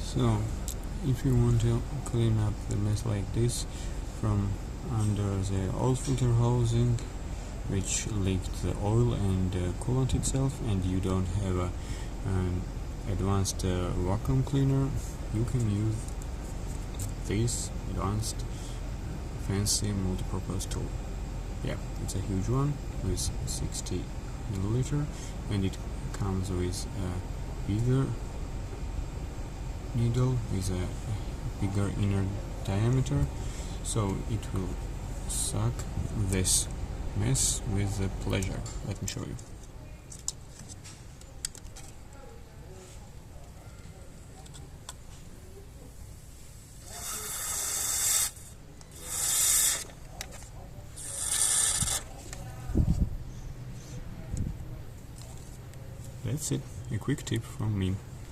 So, if you want to clean up the mess like this from under the oil filter housing, which leaked the oil and coolant itself, and you don't have an advanced vacuum cleaner, you can use this advanced fancy multi-purpose tool. Yeah, it's a huge one with 60 milliliter, and it comes with a bigger needle with a bigger inner diameter, so it will suck this mess with pleasure. Let me show you. That's it, a quick tip from me.